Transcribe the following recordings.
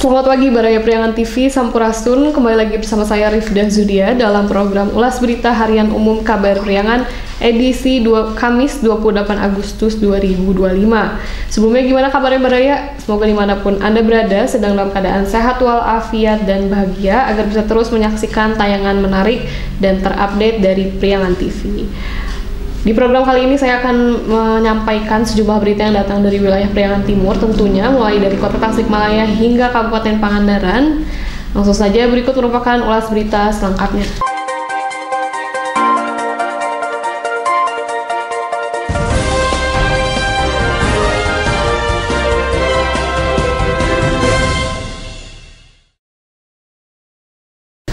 Selamat pagi Baraya Priangan TV, Sampurasun. Kembali lagi bersama saya Rifdah Zudia dalam program Ulas Berita Harian Umum Kabar Priangan edisi Kamis 28 Agustus 2025. Sebelumnya gimana kabarnya Baraya? Semoga dimanapun Anda berada sedang dalam keadaan sehat walafiat dan bahagia agar bisa terus menyaksikan tayangan menarik dan terupdate dari Priangan TV. Di program kali ini saya akan menyampaikan sejumlah berita yang datang dari wilayah Priangan Timur tentunya, mulai dari Kota Tasikmalaya hingga Kabupaten Pangandaran. Langsung saja berikut merupakan ulas berita selengkapnya.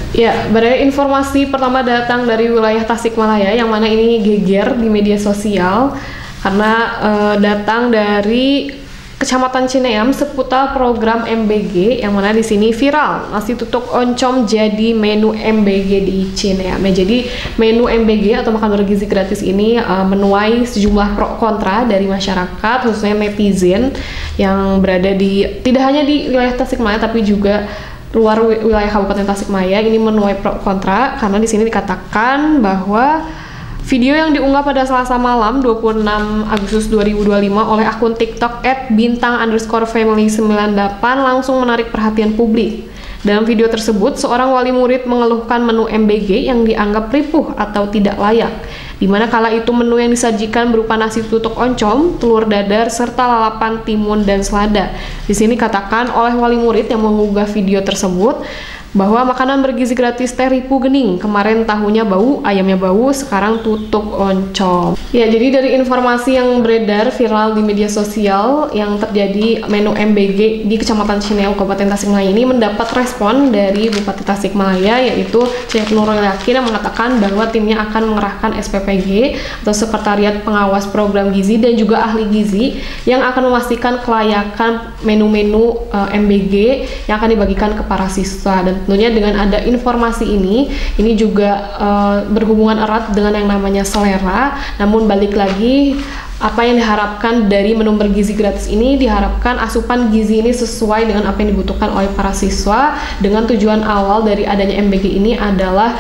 Ya, Baraya, informasi pertama datang dari wilayah Tasikmalaya yang mana ini geger di media sosial karena datang dari Kecamatan Cineam seputar program MBG yang mana di sini viral nasi tutuk oncom jadi menu MBG di Cineam. Ya, jadi menu MBG atau makan bergizi gratis ini menuai sejumlah pro kontra dari masyarakat khususnya netizen yang berada di tidak hanya di wilayah Tasikmalaya tapi juga luar wilayah Kabupaten Tasikmalaya. Ini menuai pro kontra karena di sini dikatakan bahwa video yang diunggah pada Selasa malam 26 Agustus 2025 oleh akun TikTok @bintang_family98 langsung menarik perhatian publik. Dalam video tersebut, seorang wali murid mengeluhkan menu MBG yang dianggap ripuh atau tidak layak, di mana kala itu menu yang disajikan berupa nasi tutuk oncom, telur dadar, serta lalapan timun dan selada. Di sini katakan oleh wali murid yang mengunggah video tersebut bahwa makanan bergizi gratis teh ripu gening. Kemarin tahunya bau, ayamnya bau, sekarang tutuk oncom. Ya, jadi dari informasi yang beredar viral di media sosial yang terjadi menu MBG di Kecamatan Cineam, Kabupaten Tasikmalaya ini mendapat respon dari Bupati Tasikmalaya yaitu Syekh Nurul Yakin yang mengatakan bahwa timnya akan mengerahkan SPPG atau Sekretariat Pengawas Program Gizi dan juga ahli gizi yang akan memastikan kelayakan menu-menu MBG yang akan dibagikan ke para siswa. Dan tentunya dengan ada informasi ini juga berhubungan erat dengan yang namanya selera. Namun balik lagi, apa yang diharapkan dari menu bergizi gratis ini, diharapkan asupan gizi ini sesuai dengan apa yang dibutuhkan oleh para siswa. Dengan tujuan awal dari adanya MBG ini adalah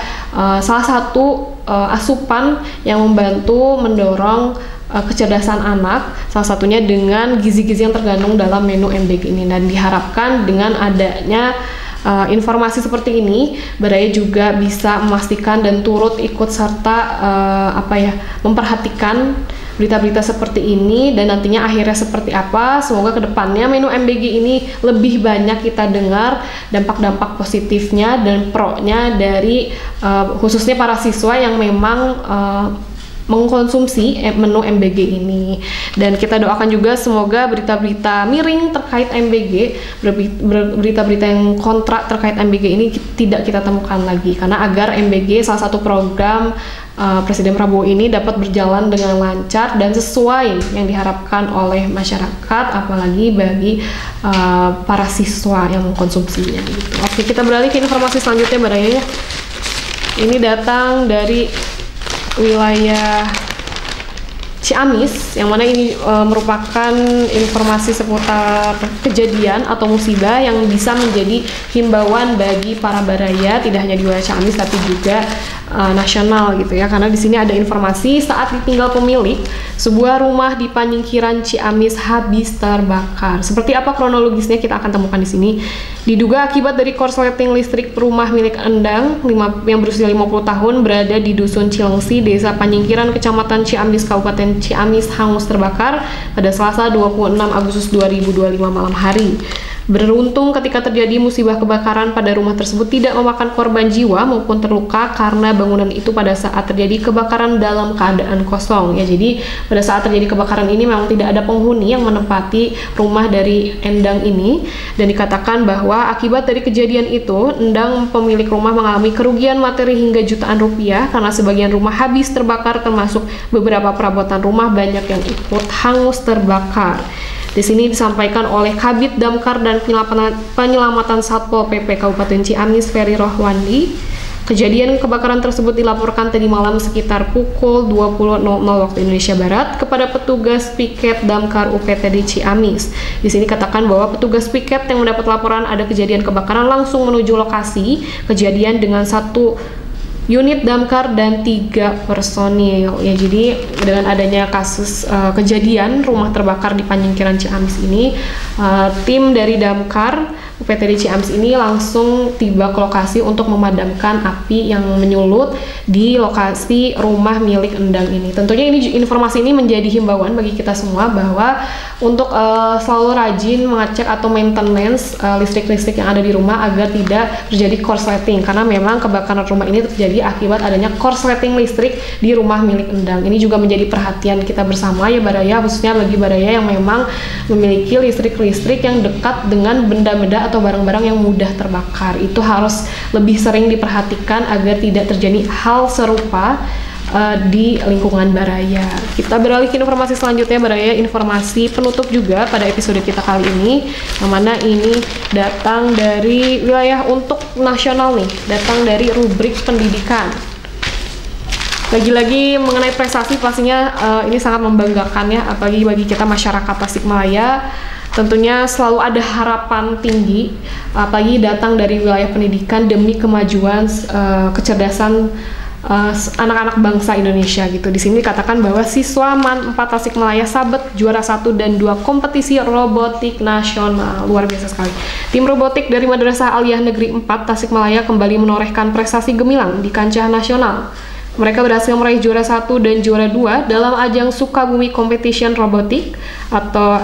salah satu asupan yang membantu mendorong kecerdasan anak, salah satunya dengan gizi-gizi yang terkandung dalam menu MBG ini. Dan diharapkan dengan adanya informasi seperti ini, Baraya juga bisa memastikan dan turut ikut serta memperhatikan berita-berita seperti ini dan nantinya akhirnya seperti apa. Semoga kedepannya menu MBG ini lebih banyak kita dengar dampak-dampak positifnya dan pro-nya dari khususnya para siswa yang memang mengkonsumsi menu MBG ini. Dan kita doakan juga semoga berita-berita miring terkait MBG, berita-berita yang kontra terkait MBG ini tidak kita temukan lagi, karena agar MBG, salah satu program Presiden Prabowo ini, dapat berjalan dengan lancar dan sesuai yang diharapkan oleh masyarakat, apalagi bagi para siswa yang mengkonsumsinya gitu. Oke, kita beralih ke informasi selanjutnya Baraya ya. Ini datang dari wilayah Ciamis, yang mana ini merupakan informasi seputar kejadian atau musibah yang bisa menjadi himbauan bagi para baraya, tidak hanya di wilayah Ciamis tapi juga nasional gitu ya, karena di sini ada informasi saat ditinggal pemilik sebuah rumah di Panyingkiran Ciamis habis terbakar. Seperti apa kronologisnya kita akan temukan di sini. Diduga akibat dari korsleting listrik rumah milik Endang yang berusia 50 tahun berada di Dusun Cilengsi, Desa Panyingkiran, Kecamatan Ciamis, Kabupaten Ciamis hangus terbakar pada Selasa 26 Agustus 2025 malam hari. Beruntung ketika terjadi musibah kebakaran pada rumah tersebut tidak memakan korban jiwa maupun terluka karena bangunan itu pada saat terjadi kebakaran dalam keadaan kosong. Ya, jadi pada saat terjadi kebakaran ini memang tidak ada penghuni yang menempati rumah dari Endang ini, dan dikatakan bahwa akibat dari kejadian itu Endang pemilik rumah mengalami kerugian materi hingga jutaan rupiah karena sebagian rumah habis terbakar, termasuk beberapa perabotan rumah banyak yang ikut hangus terbakar. Di sini disampaikan oleh Kabid Damkar dan Penyelamatan Satpol PP Kabupaten Ciamis Ferry Rohwandi. Kejadian kebakaran tersebut dilaporkan tadi malam sekitar pukul 20.00 waktu Indonesia Barat kepada petugas piket damkar UPTD Ciamis. Di sini katakan bahwa petugas piket yang mendapat laporan ada kejadian kebakaran langsung menuju lokasi kejadian dengan 1 unit damkar dan 3 personil. Ya, jadi dengan adanya kasus kejadian rumah terbakar di Panjangkiran Ciamis ini, tim dari damkar UPTD Ciamis ini langsung tiba ke lokasi untuk memadamkan api yang menyulut di lokasi rumah milik Endang ini. Tentunya informasi ini menjadi himbauan bagi kita semua bahwa untuk selalu rajin mengecek atau maintenance listrik-listrik yang ada di rumah agar tidak terjadi korsleting, karena memang kebakaran rumah ini terjadi akibat adanya korsleting listrik di rumah milik Endang. Ini juga menjadi perhatian kita bersama ya Baraya, khususnya bagi Baraya yang memang memiliki listrik-listrik yang dekat dengan benda-benda atau barang-barang yang mudah terbakar. Itu harus lebih sering diperhatikan agar tidak terjadi hal serupa di lingkungan Baraya. Kita beralih ke informasi selanjutnya Baraya, informasi penutup juga pada episode kita kali ini, yang mana ini datang dari wilayah untuk nasional nih, datang dari rubrik pendidikan. Lagi-lagi mengenai prestasi pastinya ini sangat membanggakan ya, apalagi bagi kita masyarakat Tasikmalaya. Tentunya selalu ada harapan tinggi, apalagi datang dari wilayah pendidikan demi kemajuan kecerdasan anak-anak bangsa Indonesia gitu. Di sini dikatakan bahwa siswa MAN 4 Tasikmalaya sabet juara 1 dan 2 kompetisi robotik nasional. Luar biasa sekali. Tim robotik dari Madrasah Aliyah Negeri 4 Tasikmalaya kembali menorehkan prestasi gemilang di kancah nasional. Mereka berhasil meraih juara 1 dan juara 2 dalam ajang Sukabumi Competition Robotik atau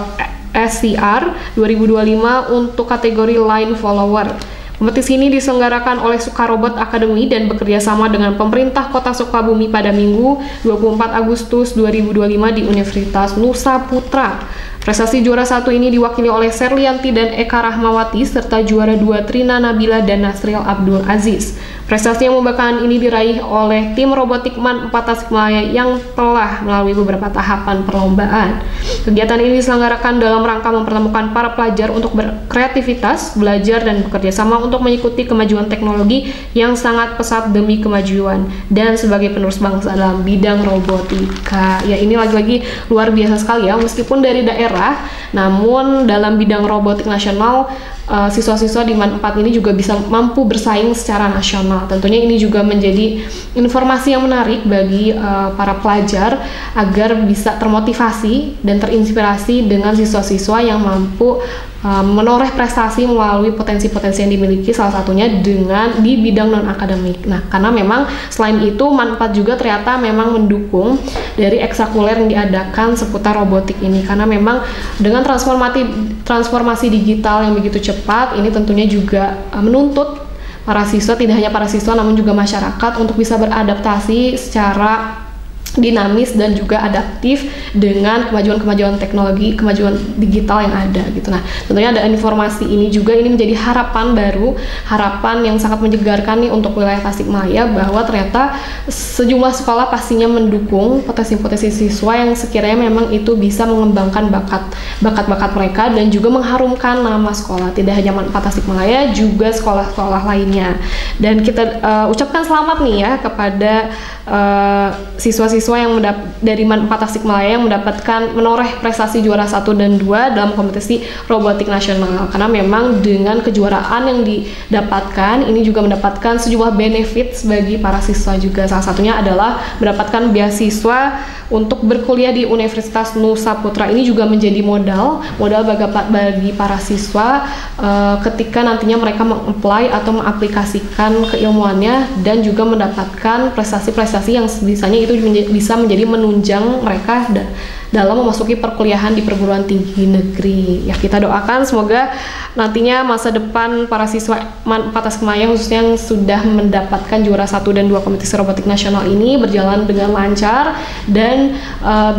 SCR 2025 untuk kategori Line Follower. Kompetisi ini diselenggarakan oleh Sukarobot Academy dan bekerja sama dengan pemerintah Kota Sukabumi pada Minggu 24 Agustus 2025 di Universitas Nusa Putra. Prestasi juara 1 ini diwakili oleh Serlianti dan Eka Rahmawati serta juara 2 Trina Nabila dan Nasril Abdul Aziz. Prestasi yang membanggakan ini diraih oleh tim robotik MAN 4 Tasikmalaya yang telah melalui beberapa tahapan perlombaan. Kegiatan ini diselenggarakan dalam rangka mempertemukan para pelajar untuk berkreativitas, belajar, dan bekerja sama untuk mengikuti kemajuan teknologi yang sangat pesat demi kemajuan dan sebagai penerus bangsa dalam bidang robotika. Ya, ini lagi-lagi luar biasa sekali ya, meskipun dari daerah, namun dalam bidang robotik nasional siswa-siswa di MAN 4 ini juga bisa mampu bersaing secara nasional. Tentunya ini juga menjadi informasi yang menarik bagi para pelajar agar bisa termotivasi dan terinspirasi dengan siswa-siswa yang mampu menoreh prestasi melalui potensi-potensi yang dimiliki, salah satunya dengan di bidang non-akademik. Nah, karena memang selain itu MAN 4 juga ternyata memang mendukung dari ekstrakurikuler yang diadakan seputar robotik ini, karena memang dengan transformasi digital yang begitu cepat, ini tentunya juga menuntut para siswa, tidak hanya para siswa namun juga masyarakat untuk bisa beradaptasi secara dinamis dan juga adaptif dengan kemajuan-kemajuan teknologi, kemajuan digital yang ada gitu. Nah, tentunya ada informasi ini juga, ini menjadi harapan baru, harapan yang sangat menyegarkan nih untuk wilayah Tasikmalaya, bahwa ternyata sejumlah sekolah pastinya mendukung potensi-potensi siswa yang sekiranya memang itu bisa mengembangkan bakat-bakat mereka dan juga mengharumkan nama sekolah, tidak hanya MAN 4 Tasikmalaya, juga sekolah-sekolah lainnya. Dan kita ucapkan selamat nih ya kepada siswa-siswa yang dari MAN 4 Tasikmalaya yang mendapatkan menoreh prestasi juara 1 dan 2 dalam kompetisi robotik nasional, karena memang dengan kejuaraan yang didapatkan ini juga mendapatkan sejumlah benefits bagi para siswa juga. Salah satunya adalah mendapatkan beasiswa untuk berkuliah di Universitas Nusa Putra. Ini juga menjadi modal bagi para siswa ketika nantinya mereka mengapply atau mengaplikasikan keilmuannya dan juga mendapatkan prestasi-prestasi yang bisanya itu bisa menjadi menunjang mereka dalam memasuki perkuliahan di perguruan tinggi negeri. Ya, kita doakan semoga nantinya masa depan para siswa MAN 4 Tasikmalaya khususnya yang sudah mendapatkan juara 1 dan 2 kompetisi robotik nasional ini berjalan dengan lancar dan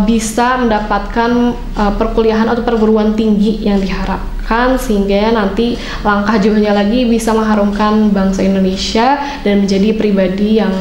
bisa mendapatkan perkuliahan atau perguruan tinggi yang diharapkan, sehingga nanti langkah jauhnya lagi bisa mengharumkan bangsa Indonesia dan menjadi pribadi yang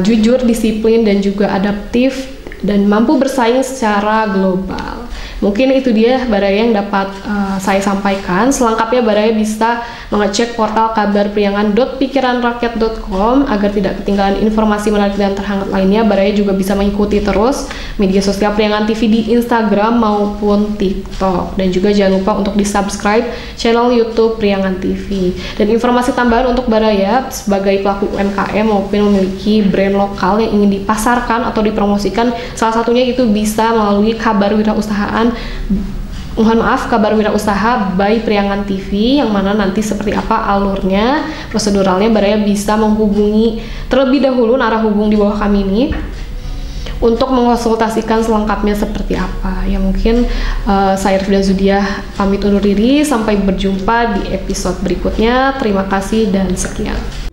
jujur, disiplin, dan juga adaptif dan mampu bersaing secara global. Mungkin itu dia Baraya yang dapat saya sampaikan. Selengkapnya Baraya bisa mengecek portal kabarpriangan.pikiranrakyat.com agar tidak ketinggalan informasi menarik dan terhangat lainnya. Baraya juga bisa mengikuti terus media sosial Priangan TV di Instagram maupun TikTok. Dan juga jangan lupa untuk di-subscribe channel YouTube Priangan TV. Dan informasi tambahan untuk Baraya sebagai pelaku UMKM maupun memiliki brand lokal yang ingin dipasarkan atau dipromosikan, salah satunya itu bisa melalui kabar wirausahaan kabar wirausaha by Priangan TV, yang mana nanti seperti apa alurnya, proseduralnya Baraya bisa menghubungi terlebih dahulu narah hubung di bawah kami ini untuk mengonsultasikan selengkapnya seperti apa. Ya mungkin saya Rifda Zudiah pamit undur diri, sampai berjumpa di episode berikutnya. Terima kasih dan sekian.